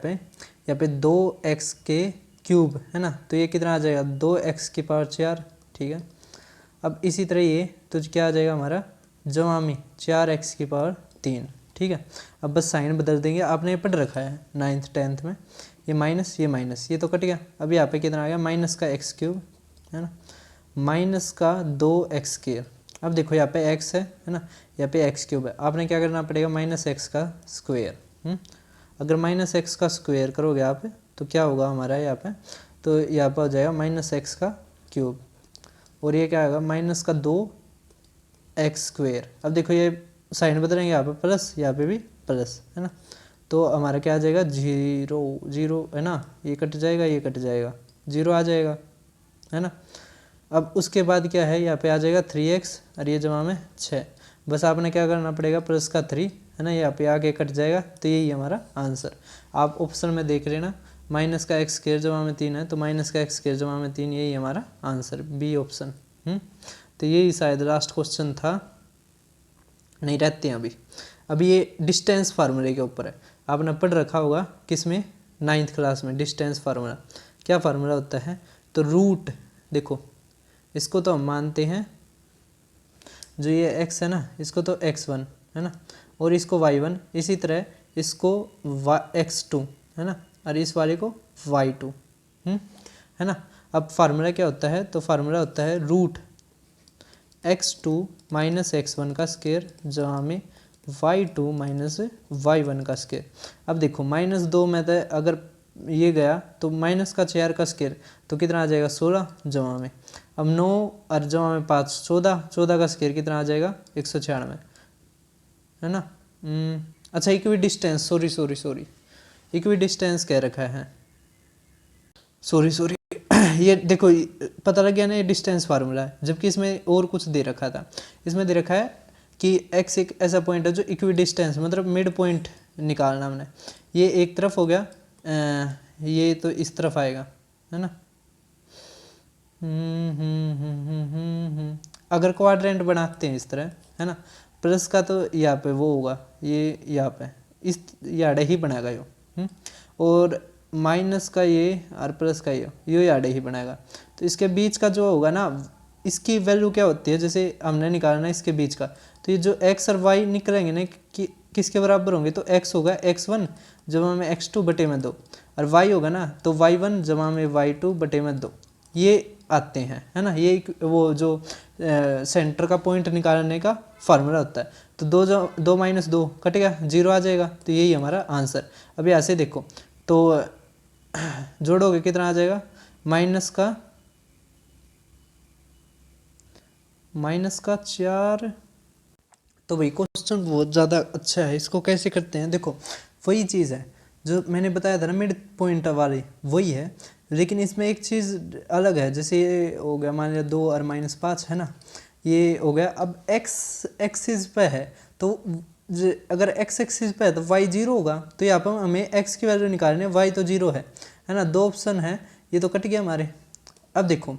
पे 2x³ है ना, तो ये कितना आ जाएगा 2x⁴, ठीक है। अब इसी तरह ये तो क्या आ जाएगा हमारा जमा में 4x⁴, ठीक है। अब बस साइन बदल देंगे, आपने ये पढ़ रखा है 9th 10th में, ये माइनस ये तो कट गया। अब यहाँ पे कितना आ गया माइनस का x³ है ना, माइनस का 2x²। अब देखो यहाँ पे x है ना, यहाँ पे x³ है, आपने क्या करना पड़ेगा -x²। अगर -x² करोगे आप तो क्या होगा हमारा यहाँ पे, तो यहाँ पर हो जाएगा -x³ और ये क्या होगा -2x²। अब देखो ये साइन बदलेंगे, यहाँ पे प्लस, यहाँ पे भी प्लस, है ना, तो हमारा क्या आ जाएगा 0 है ना, ये कट जाएगा, ये कट जाएगा, 0 आ जाएगा, है ना। अब उसके बाद क्या है, यहाँ पे आ जाएगा 3x और ये जमा में 6। बस आपने क्या करना पड़ेगा प्लस का 3 है ना, यहाँ पे आगे कट जाएगा, तो यही हमारा आंसर। आप ऑप्शन में देख लेना, माइनस का x² जमा में 3 है, तो माइनस का x² जमा में 3, यही हमारा आंसर, बी ऑप्शन। तो यही शायद लास्ट क्वेश्चन था, नहीं रहते हैं अभी ये डिस्टेंस फार्मूले के ऊपर है। आपने पढ़ रखा होगा किसमें, 9th क्लास में, डिस्टेंस फार्मूला। क्या फार्मूला होता है, तो रूट, देखो इसको तो हम मानते हैं, जो ये x है ना, इसको तो x1 है ना, और इसको y1, इसी तरह इसको x2 है ना, और इस वाले को y2 है ना। अब फार्मूला क्या होता है, तो फार्मूला होता है रूट x2 माइनस x1 का स्क्वायर जमा में y2 माइनस y1 का स्क्वायर। अब देखो -2 में तो अगर ये गया तो माइनस का 4 का स्क्वायर तो कितना आ जाएगा 16 जमा में, अब 9 और जमा में 5 14 का स्क्वायर कितना आ जाएगा 196, है ना। अच्छा equi distance, sorry equi distance कह रखा है, सॉरी ये देखो पता लग गया ना, ये डिस्टेंस फार्मूला है, जबकि इसमें और कुछ दे रखा था। इसमें दे रखा है कि x एक ऐसा पॉइंट है जो इक्वी डिस्टेंस, मतलब मिड पॉइंट निकालना हमने, ये एक तरफ हो गया, ये तो इस तरफ आएगा, है ना। अगर क्वाड्रेंट बनाते हैं इस तरह, है ना, प्लस का तो यहाँ पे वो होगा, ये यहाँ पे इस यार्डे ही बनाएगा यो, और माइनस का ये और प्लस का ये यार्डे ही बनाएगा। तो इसके बीच का जो होगा ना, इसकी वैल्यू क्या होती है, जैसे हमने निकालना है इसके बीच का, तो ये जो x और y निकलेंगे ना कि किसके बराबर होंगे, तो x होगा x1 जमा में x2 बटे में 2, और y होगा ना तो y1 जमा में y2 बटे में 2, ये आते हैं, है ना। ये वो जो सेंटर का पॉइंट निकालने का फार्मूला होता है। तो 2 - 2 कटेगा, 0 आ जाएगा, तो यही हमारा आंसर। अब ऐसे देखो तो जोड़ोगे कितना आ जाएगा, माइनस का 4। तो भाई क्वेश्चन बहुत ज़्यादा अच्छा है, इसको कैसे करते हैं, देखो वही चीज़ है जो मैंने बताया था ना, मिड पॉइंट वाली वही है, लेकिन इसमें एक चीज़ अलग है। जैसे ये हो गया मान लिया 2 और -5 है ना, ये हो गया। अब x एक्सिस पे है, तो अगर x एक्सिस पे है तो y 0 होगा, तो यहाँ पर हमें x की वैल्यू निकालनी है, y तो 0 है ना। 2 ऑप्शन है, ये तो कट गया हमारे। अब देखो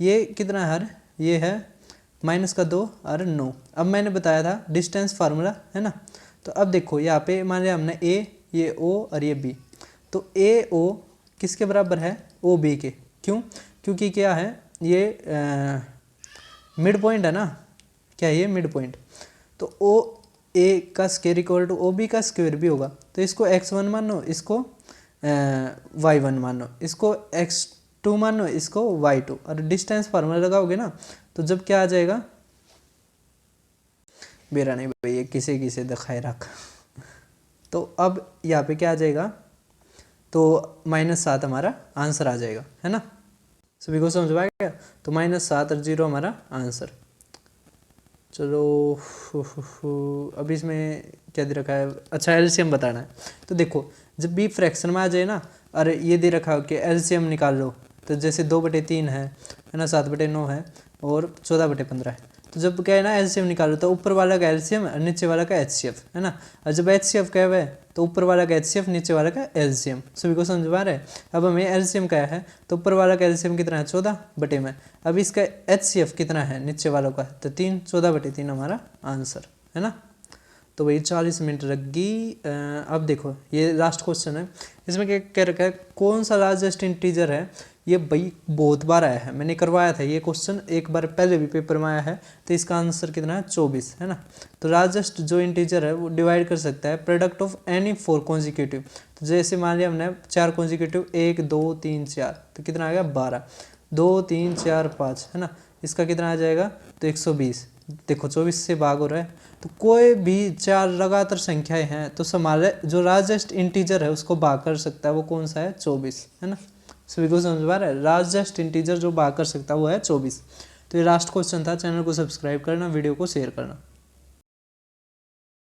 ये कितना है, ये है -2 और 9। अब मैंने बताया था डिस्टेंस फार्मूला, है ना। तो अब देखो यहाँ पे मान लिया हमने a, ये o और ये b, तो a o किसके बराबर है, o b के। क्यों, क्योंकि क्या है, मिड पॉइंट है ना, क्या है ये मिड पॉइंट। तो ओ ए का square equal to O B का स्क्वायर भी होगा। तो इसको x1 मानो, इसको y1 मानो, इसको x2 मानो, इसको y2, और डिस्टेंस फार्मूला लगाओगे ना तो जब क्या आ जाएगा, मेरा नहीं भैया किसे किसे दिखाए रखा। तो अब यहाँ पे क्या आ जाएगा, तो -7 हमारा आंसर आ जाएगा, है ना। सभी को समझ में आ गया। तो -7 और 0 हमारा आंसर। चलो अब इसमें क्या दे रखा है, अच्छा एलसीएम बताना है। तो देखो जब भी फ्रैक्शन में आ जाए ना, अरे ये दे रखा हो कि एलसीएम निकाल लो, तो जैसे 2/3 है ना, 7/9 है और 14/15 है। तो जब क्या है ना एलसीएम निकालो, तो ऊपर वाला का एलसीएम और नीचे वाला का एचसीएफ, है ना। और जब एचसीएफ क्या है तो ऊपर वाला का एचसीएफ, नीचे वाला का एलसीएम। सभी को समझ में आ रहा है। अब हमें एलसीएम क्या है, तो ऊपर वाला का एलसीएम कितना है 14 में। अब इसका एचसीएफ कितना है नीचे वालों का, तो 3, 14/3 हमारा आंसर, है ना। तो वही 40 मिनट लग गई। अब देखो ये लास्ट क्वेश्चन है, इसमें क्या कह रखा है, कौन सा लार्जेस्ट इंटीजर है। ये भाई बहुत बार आया है, मैंने करवाया था ये क्वेश्चन एक बार पहले भी पेपर में आया है। तो इसका आंसर कितना है 24, है ना। तो लार्जेस्ट जो इंटीजर है वो डिवाइड कर सकता है प्रोडक्ट ऑफ एनी 4 कॉन्जिक्यूटिव। तो जैसे मान लिया हमने 4 कॉन्जिक्यूटिव, 1 2 3 4, तो कितना आ गया 12, 2 3 4 5, है ना। इसका कितना आ जाएगा, तो 120। देखो 24 से भाग हो रहा है, तो कोई भी 4 लगातार संख्याएं हैं तो हमारे जो लार्जेस्ट इंटीजर है उसको भाग कर सकता है, वो कौन सा है 24, है ना। सभी को समझ में रहा है, लार्जेस्ट इंटीजर जो भाग कर सकता है वो है 24। तो ये लास्ट क्वेश्चन था। चैनल को सब्सक्राइब करना, वीडियो को शेयर करना।